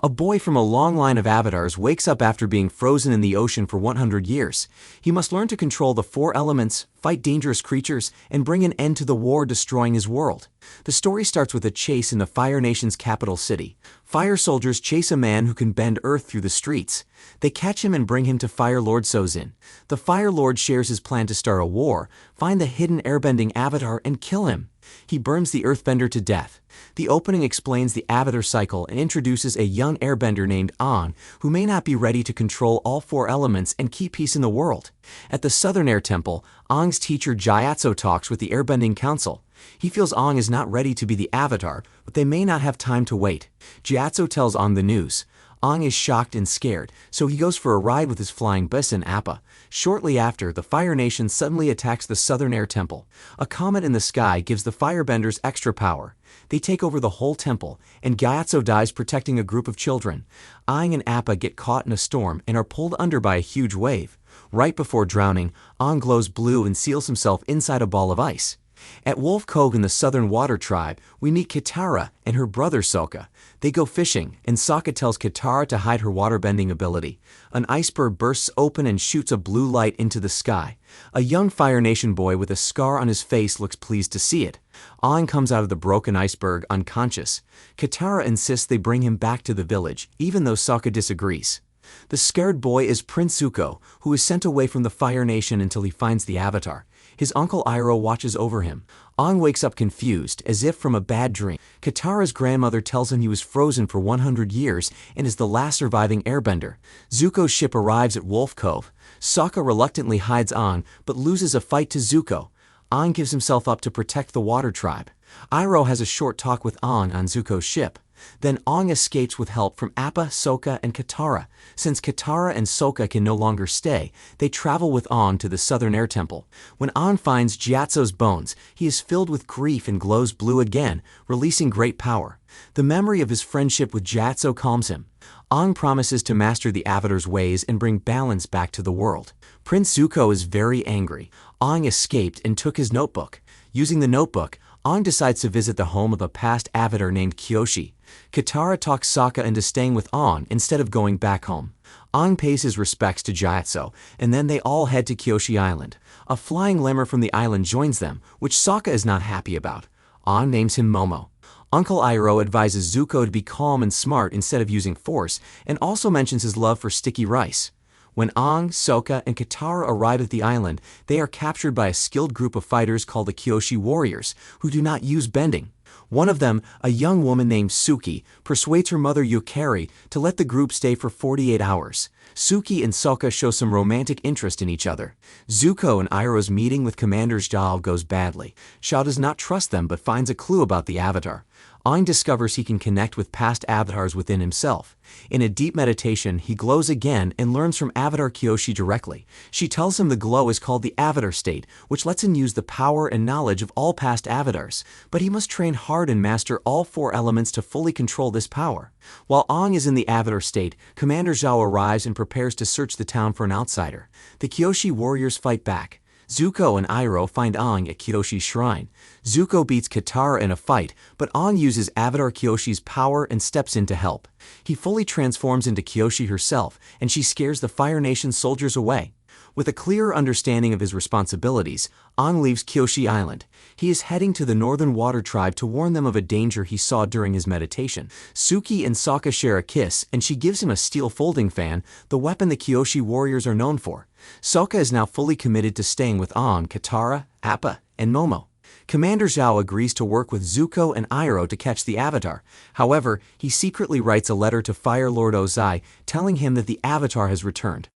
A boy from a long line of avatars wakes up after being frozen in the ocean for 100 years. He must learn to control the four elements, fight dangerous creatures, and bring an end to the war destroying his world. The story starts with a chase in the Fire Nation's capital city. Fire soldiers chase a man who can bend earth through the streets. They catch him and bring him to Fire Lord Sozin. The Fire Lord shares his plan to start a war, find the hidden airbending avatar, and kill him. He burns the earthbender to death. The opening explains the avatar cycle and introduces a young airbender named Aang, who may not be ready to control all four elements and keep peace in the world. At the Southern Air Temple, Aang's teacher Gyatso talks with the Airbending Council. He feels Aang is not ready to be the avatar, but they may not have time to wait. Gyatso tells Aang the news. Aang is shocked and scared, so he goes for a ride with his flying bison Appa. Shortly after, the Fire Nation suddenly attacks the Southern Air Temple. A comet in the sky gives the firebenders extra power. They take over the whole temple, and Gyatso dies protecting a group of children. Aang and Appa get caught in a storm and are pulled under by a huge wave. Right before drowning, Aang glows blue and seals himself inside a ball of ice. At Wolf Cove in the Southern Water Tribe, we meet Katara and her brother Sokka. They go fishing, and Sokka tells Katara to hide her waterbending ability. An iceberg bursts open and shoots a blue light into the sky. A young Fire Nation boy with a scar on his face looks pleased to see it. Aang comes out of the broken iceberg unconscious. Katara insists they bring him back to the village, even though Sokka disagrees. The scared boy is Prince Zuko, who is sent away from the Fire Nation until he finds the Avatar. His uncle Iroh watches over him. Aang wakes up confused, as if from a bad dream. Katara's grandmother tells him he was frozen for 100 years and is the last surviving airbender. Zuko's ship arrives at Wolf Cove. Sokka reluctantly hides Aang, but loses a fight to Zuko. Aang gives himself up to protect the Water Tribe. Iroh has a short talk with Aang on Zuko's ship. Then Aang escapes with help from Appa, Sokka, and Katara. Since Katara and Sokka can no longer stay, they travel with Aang to the Southern Air Temple. When Aang finds Gyatso's bones, he is filled with grief and glows blue again, releasing great power. The memory of his friendship with Gyatso calms him. Aang promises to master the Avatar's ways and bring balance back to the world. Prince Zuko is very angry. Aang escaped and took his notebook. Using the notebook, Aang decides to visit the home of a past avatar named Kyoshi. Katara talks Sokka into staying with Aang instead of going back home. Aang pays his respects to Gyatso, and then they all head to Kyoshi Island. A flying lemur from the island joins them, which Sokka is not happy about. Aang names him Momo. Uncle Iroh advises Zuko to be calm and smart instead of using force, and also mentions his love for sticky rice. When Aang, Sokka, and Katara arrive at the island, they are captured by a skilled group of fighters called the Kyoshi Warriors, who do not use bending. One of them, a young woman named Suki, persuades her mother Yukari to let the group stay for 48 hours. Suki and Sokka show some romantic interest in each other. Zuko and Iroh's meeting with Commander Zhao goes badly. Zhao does not trust them but finds a clue about the Avatar. Aang discovers he can connect with past avatars within himself. In a deep meditation, he glows again and learns from Avatar Kyoshi directly. She tells him the glow is called the Avatar state, which lets him use the power and knowledge of all past avatars. But he must train hard and master all four elements to fully control this power. While Aang is in the Avatar state, Commander Zhao arrives and prepares to search the town for an outsider. The Kyoshi warriors fight back. Zuko and Iroh find Aang at Kyoshi's shrine. Zuko beats Katara in a fight, but Aang uses Avatar Kyoshi's power and steps in to help. He fully transforms into Kyoshi herself, and she scares the Fire Nation soldiers away. With a clearer understanding of his responsibilities, Aang leaves Kyoshi Island. He is heading to the Northern Water Tribe to warn them of a danger he saw during his meditation. Suki and Sokka share a kiss, and she gives him a steel folding fan, the weapon the Kyoshi warriors are known for. Sokka is now fully committed to staying with Aang, Katara, Appa, and Momo. Commander Zhao agrees to work with Zuko and Iroh to catch the Avatar. However, he secretly writes a letter to Fire Lord Ozai, telling him that the Avatar has returned.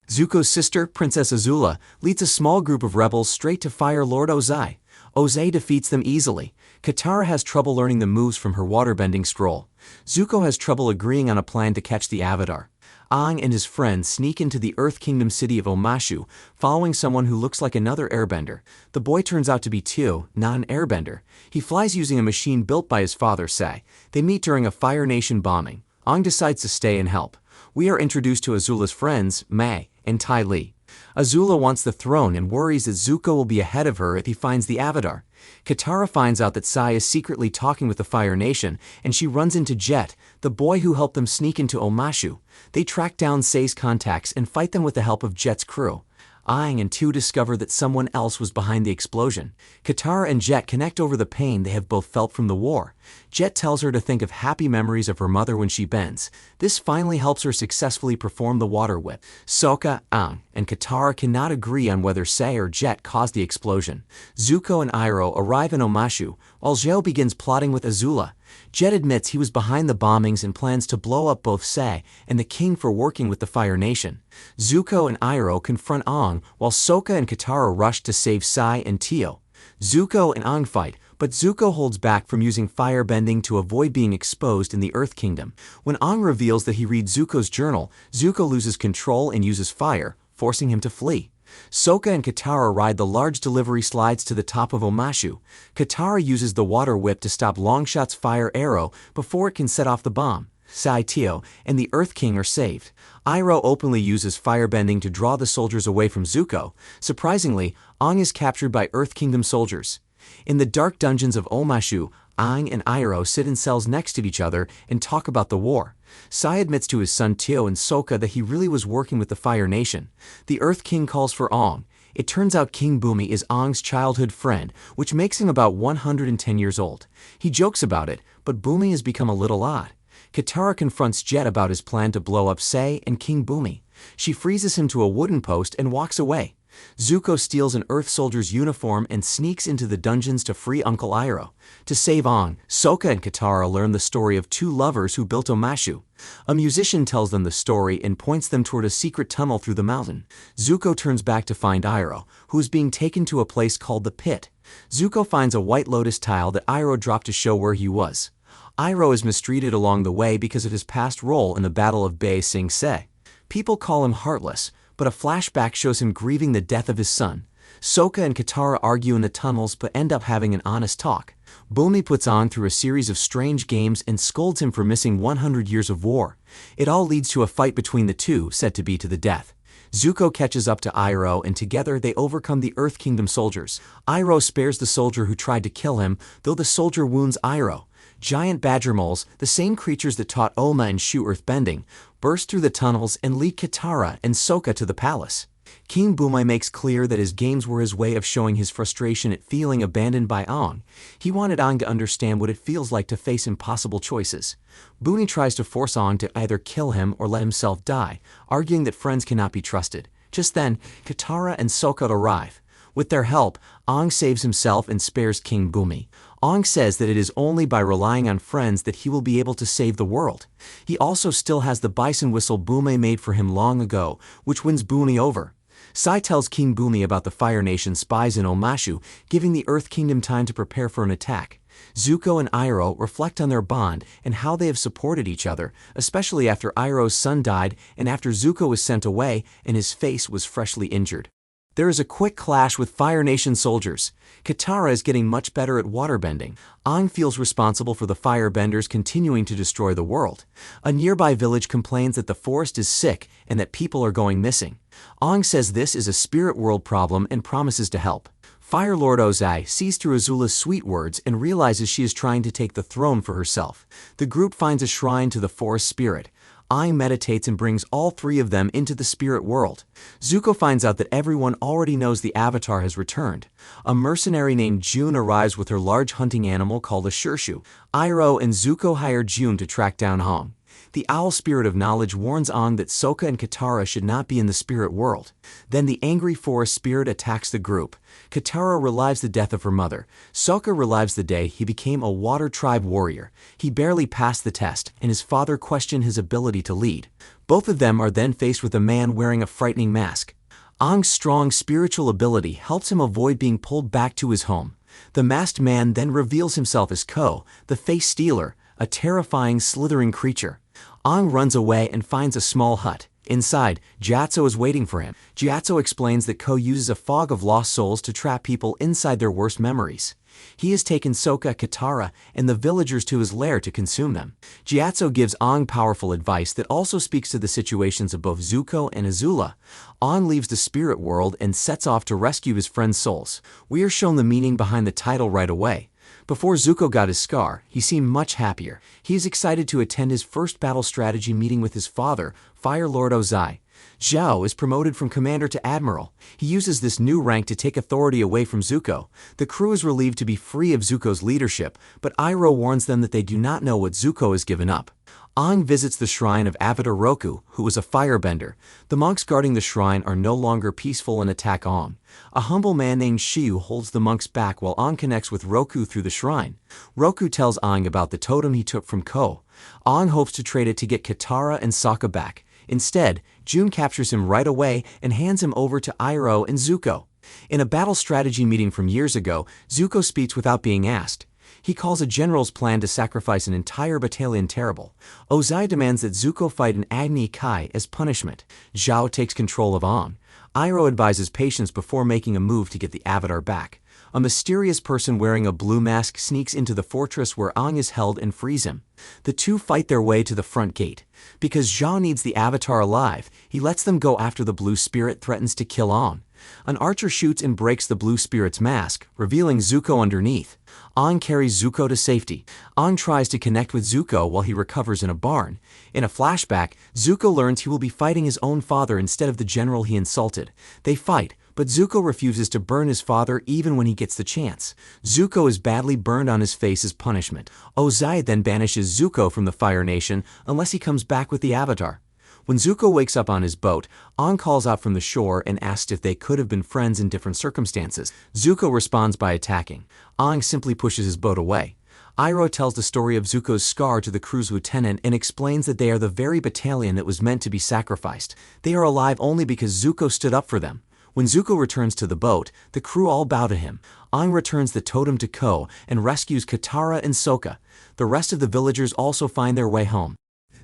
Zuko's sister, Princess Azula, leads a small group of rebels straight to Fire Lord Ozai. Ozai defeats them easily. Katara has trouble learning the moves from her waterbending scroll. Zuko has trouble agreeing on a plan to catch the Avatar. Aang and his friends sneak into the Earth Kingdom city of Omashu, following someone who looks like another airbender. The boy turns out to be Teo, not an airbender. He flies using a machine built by his father, Sai. They meet during a Fire Nation bombing. Aang decides to stay and help. We are introduced to Azula's friends, Mai and Ty Lee. Azula wants the throne and worries that Zuko will be ahead of her if he finds the Avatar. Katara finds out that Sai is secretly talking with the Fire Nation, and she runs into Jet, the boy who helped them sneak into Omashu. They track down Sai's contacts and fight them with the help of Jet's crew. Aang and Tu discover that someone else was behind the explosion. Katara and Jet connect over the pain they have both felt from the war. Jet tells her to think of happy memories of her mother when she bends. This finally helps her successfully perform the water whip. Sokka, Aang, and Katara cannot agree on whether Sai or Jet caused the explosion. Zuko and Iroh arrive in Omashu, while Zhao begins plotting with Azula. Jet admits he was behind the bombings and plans to blow up both Sai and the king for working with the Fire Nation. Zuko and Iroh confront Aang, while Sokka and Katara rush to save Sai and Tio. Zuko and Aang fight, but Zuko holds back from using firebending to avoid being exposed in the Earth Kingdom. When Aang reveals that he reads Zuko's journal, Zuko loses control and uses fire, forcing him to flee. Sokka and Katara ride the large delivery slides to the top of Omashu. Katara uses the water whip to stop Longshot's fire arrow before it can set off the bomb. Sai, Tio, and the Earth King are saved. Iroh openly uses firebending to draw the soldiers away from Zuko. Surprisingly, Aang is captured by Earth Kingdom soldiers. In the dark dungeons of Omashu, Aang and Iroh sit in cells next to each other and talk about the war. Sai admits to his son Tio and Sokka that he really was working with the Fire Nation. The Earth King calls for Aang. It turns out King Bumi is Aang's childhood friend, which makes him about 110 years old. He jokes about it, but Bumi has become a little odd. Katara confronts Jet about his plan to blow up Sai and King Bumi. She freezes him to a wooden post and walks away. Zuko steals an Earth soldier's uniform and sneaks into the dungeons to free Uncle Iroh. To save Aang, Sokka and Katara learn the story of two lovers who built Omashu. A musician tells them the story and points them toward a secret tunnel through the mountain. Zuko turns back to find Iroh, who is being taken to a place called the Pit. Zuko finds a white lotus tile that Iroh dropped to show where he was. Iroh is mistreated along the way because of his past role in the Battle of Ba Sing Se. People call him heartless, but a flashback shows him grieving the death of his son. Sokka and Katara argue in the tunnels but end up having an honest talk. Bumi puts Aang through a series of strange games and scolds him for missing 100 years of war. It all leads to a fight between the two, said to be to the death. Zuko catches up to Iroh and together they overcome the Earth Kingdom soldiers. Iroh spares the soldier who tried to kill him, though the soldier wounds Iroh. Giant badger moles, the same creatures that taught Oma and Shu earthbending, burst through the tunnels and lead Katara and Sokka to the palace. King Bumi makes clear that his games were his way of showing his frustration at feeling abandoned by Aang. He wanted Aang to understand what it feels like to face impossible choices. Bumi tries to force Aang to either kill him or let himself die, arguing that friends cannot be trusted. Just then, Katara and Sokka arrive. With their help, Aang saves himself and spares King Bumi. Aang says that it is only by relying on friends that he will be able to save the world. He also still has the bison whistle Bumi made for him long ago, which wins Bumi over. Sai tells King Bumi about the Fire Nation spies in Omashu, giving the Earth Kingdom time to prepare for an attack. Zuko and Iroh reflect on their bond and how they have supported each other, especially after Iroh's son died and after Zuko was sent away and his face was freshly injured. There is a quick clash with Fire Nation soldiers. Katara is getting much better at waterbending. Aang feels responsible for the firebenders continuing to destroy the world. A nearby village complains that the forest is sick and that people are going missing. Aang says this is a spirit world problem and promises to help. Fire Lord Ozai sees through Azula's sweet words and realizes she is trying to take the throne for herself. The group finds a shrine to the forest spirit. Aang meditates and brings all three of them into the spirit world. Zuko finds out that everyone already knows the Avatar has returned. A mercenary named June arrives with her large hunting animal called a Shirshu. Iroh and Zuko hire June to track down Aang. The owl spirit of knowledge warns Aang that Sokka and Katara should not be in the spirit world. Then the angry forest spirit attacks the group. Katara relives the death of her mother. Sokka relives the day he became a water tribe warrior. He barely passed the test, and his father questioned his ability to lead. Both of them are then faced with a man wearing a frightening mask. Aang's strong spiritual ability helps him avoid being pulled back to his home. The masked man then reveals himself as Ko, the face stealer, a terrifying, slithering creature. Aang runs away and finds a small hut. Inside, Gyatso is waiting for him. Gyatso explains that Ko uses a fog of lost souls to trap people inside their worst memories. He has taken Sokka, Katara, and the villagers to his lair to consume them. Gyatso gives Aang powerful advice that also speaks to the situations of both Zuko and Azula. Aang leaves the spirit world and sets off to rescue his friend's souls. We are shown the meaning behind the title right away. Before Zuko got his scar, he seemed much happier. He is excited to attend his first battle strategy meeting with his father, Fire Lord Ozai. Zhao is promoted from commander to admiral. He uses this new rank to take authority away from Zuko. The crew is relieved to be free of Zuko's leadership, but Iroh warns them that they do not know what Zuko has given up. Aang visits the shrine of Avatar Roku, who was a firebender. The monks guarding the shrine are no longer peaceful and attack Aang. A humble man named Shiu holds the monks back while Aang connects with Roku through the shrine. Roku tells Aang about the totem he took from Ko. Aang hopes to trade it to get Katara and Sokka back. Instead, June captures him right away and hands him over to Iroh and Zuko. In a battle strategy meeting from years ago, Zuko speaks without being asked. He calls a general's plan to sacrifice an entire battalion terrible. Ozai demands that Zuko fight an Agni Kai as punishment. Zhao takes control of Aang. Iroh advises patience before making a move to get the Avatar back. A mysterious person wearing a blue mask sneaks into the fortress where Aang is held and frees him. The two fight their way to the front gate. Because Zhao needs the Avatar alive, he lets them go after the blue spirit threatens to kill Aang. An archer shoots and breaks the blue spirit's mask, revealing Zuko underneath. Aang carries Zuko to safety. Aang tries to connect with Zuko while he recovers in a barn. In a flashback, Zuko learns he will be fighting his own father instead of the general he insulted. They fight, but Zuko refuses to burn his father even when he gets the chance. Zuko is badly burned on his face as punishment. Ozai then banishes Zuko from the Fire Nation unless he comes back with the Avatar. When Zuko wakes up on his boat, Aang calls out from the shore and asks if they could have been friends in different circumstances. Zuko responds by attacking. Aang simply pushes his boat away. Iroh tells the story of Zuko's scar to the crew's lieutenant and explains that they are the very battalion that was meant to be sacrificed. They are alive only because Zuko stood up for them. When Zuko returns to the boat, the crew all bow to him. Aang returns the totem to Ko and rescues Katara and Sokka. The rest of the villagers also find their way home.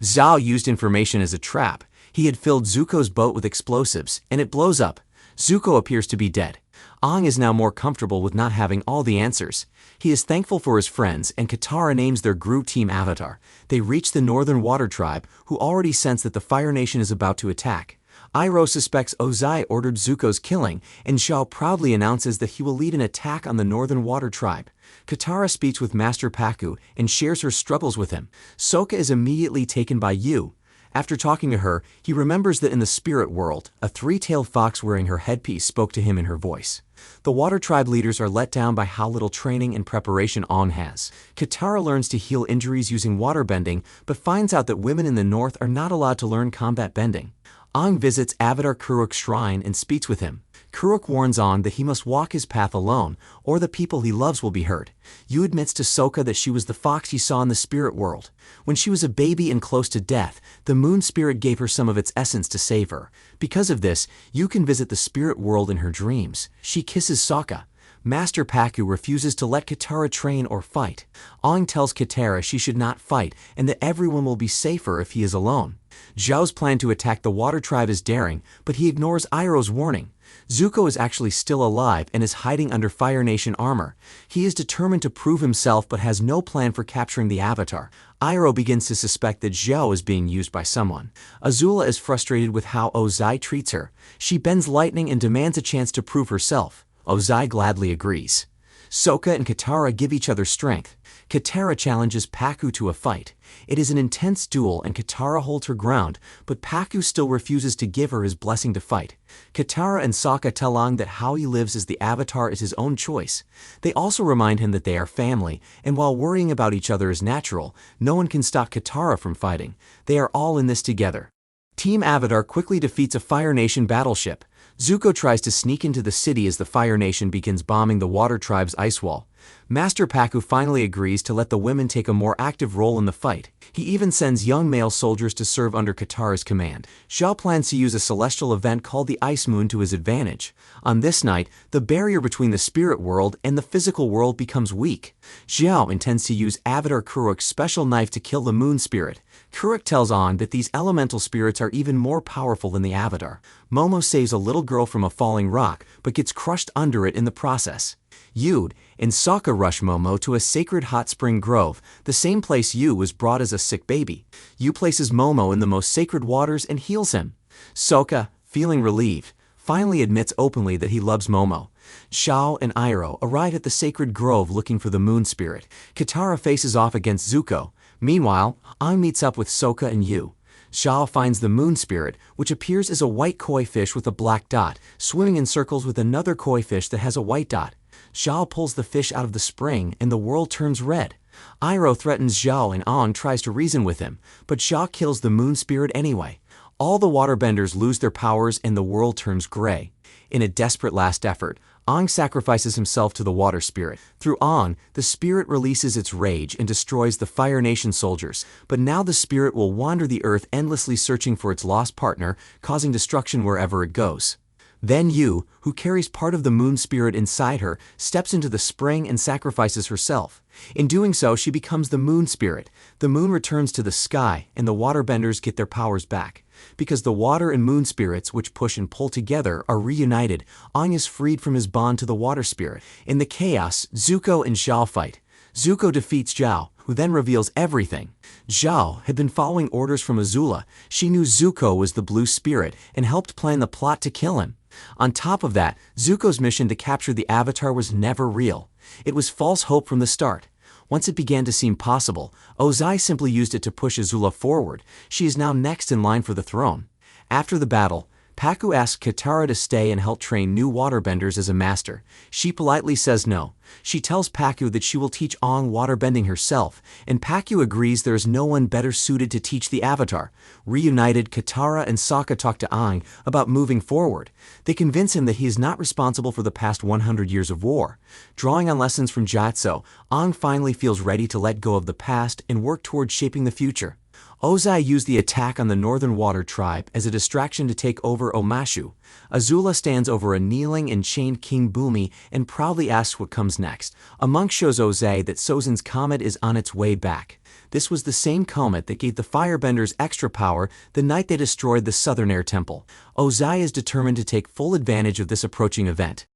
Zhao used information as a trap. He had filled Zuko's boat with explosives, and it blows up. Zuko appears to be dead. Aang is now more comfortable with not having all the answers. He is thankful for his friends, and Katara names their Gru Team Avatar. They reach the Northern Water Tribe, who already sense that the Fire Nation is about to attack. Iroh suspects Ozai ordered Zuko's killing, and Zhao proudly announces that he will lead an attack on the Northern Water Tribe. Katara speaks with Master Pakku and shares her struggles with him. Sokka is immediately taken by Yu. After talking to her, he remembers that in the spirit world, a three-tailed fox wearing her headpiece spoke to him in her voice. The Water Tribe leaders are let down by how little training and preparation Aang has. Katara learns to heal injuries using waterbending, but finds out that women in the north are not allowed to learn combat bending. Aang visits Avatar Kuruk's shrine and speaks with him. Kuruk warns Aang that he must walk his path alone, or the people he loves will be hurt. Yu admits to Sokka that she was the fox he saw in the spirit world. When she was a baby and close to death, the moon spirit gave her some of its essence to save her. Because of this, Yu can visit the spirit world in her dreams. She kisses Sokka. Master Pakku refuses to let Katara train or fight. Aang tells Katara she should not fight and that everyone will be safer if he is alone. Zhao's plan to attack the Water Tribe is daring, but he ignores Iroh's warning. Zuko is actually still alive and is hiding under Fire Nation armor. He is determined to prove himself but has no plan for capturing the Avatar. Iroh begins to suspect that Zhao is being used by someone. Azula is frustrated with how Ozai treats her. She bends lightning and demands a chance to prove herself. Ozai gladly agrees. Sokka and Katara give each other strength. Katara challenges Pakku to a fight. It is an intense duel and Katara holds her ground, but Pakku still refuses to give her his blessing to fight. Katara and Sokka tell Aang that how he lives as the Avatar is his own choice. They also remind him that they are family, and while worrying about each other is natural, no one can stop Katara from fighting. They are all in this together. Team Avatar quickly defeats a Fire Nation battleship. Zuko tries to sneak into the city as the Fire Nation begins bombing the Water Tribe's ice wall. Master Pakku finally agrees to let the women take a more active role in the fight. He even sends young male soldiers to serve under Katara's command. Zhao plans to use a celestial event called the Ice Moon to his advantage. On this night, the barrier between the spirit world and the physical world becomes weak. Zhao intends to use Avatar Kuruk's special knife to kill the moon spirit. Kuruk tells Aang that these elemental spirits are even more powerful than the Avatar. Momo saves a little girl from a falling rock, but gets crushed under it in the process. Yud and Sokka rush Momo to a sacred hot spring grove, the same place Yu was brought as a sick baby. Yu places Momo in the most sacred waters and heals him. Sokka, feeling relieved, finally admits openly that he loves Momo. Shao and Iroh arrive at the sacred grove looking for the moon spirit. Katara faces off against Zuko. Meanwhile, Aang meets up with Sokka and Yu. Shao finds the moon spirit, which appears as a white koi fish with a black dot, swimming in circles with another koi fish that has a white dot. Shao pulls the fish out of the spring and the world turns red. Iroh threatens Zhao and Aang tries to reason with him, but Shao kills the moon spirit anyway. All the waterbenders lose their powers and the world turns gray. In a desperate last effort, Aang sacrifices himself to the water spirit. Through Aang, the spirit releases its rage and destroys the Fire Nation soldiers, but now the spirit will wander the earth endlessly searching for its lost partner, causing destruction wherever it goes. Then Yu, who carries part of the moon spirit inside her, steps into the spring and sacrifices herself. In doing so, she becomes the moon spirit. The moon returns to the sky, and the waterbenders get their powers back. Because the water and moon spirits, which push and pull together, are reunited, Aang is freed from his bond to the water spirit. In the chaos, Zuko and Zhao fight. Zuko defeats Zhao, who then reveals everything. Zhao had been following orders from Azula. She knew Zuko was the blue spirit and helped plan the plot to kill him. On top of that, Zuko's mission to capture the Avatar was never real. It was false hope from the start. Once it began to seem possible, Ozai simply used it to push Azula forward. She is now next in line for the throne. After the battle, Pakku asks Katara to stay and help train new waterbenders as a master. She politely says no. She tells Pakku that she will teach Aang waterbending herself, and Pakku agrees there is no one better suited to teach the Avatar. Reunited, Katara and Sokka talk to Aang about moving forward. They convince him that he is not responsible for the past 100 years of war. Drawing on lessons from Gyatso, Aang finally feels ready to let go of the past and work towards shaping the future. Ozai used the attack on the Northern Water Tribe as a distraction to take over Omashu. Azula stands over a kneeling and chained King Bumi and proudly asks what comes next. A monk shows Ozai that Sozin's comet is on its way back. This was the same comet that gave the Firebenders extra power the night they destroyed the Southern Air Temple. Ozai is determined to take full advantage of this approaching event.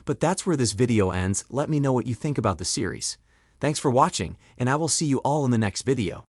But that's where this video ends. Let me know what you think about the series. Thanks for watching, and I will see you all in the next video.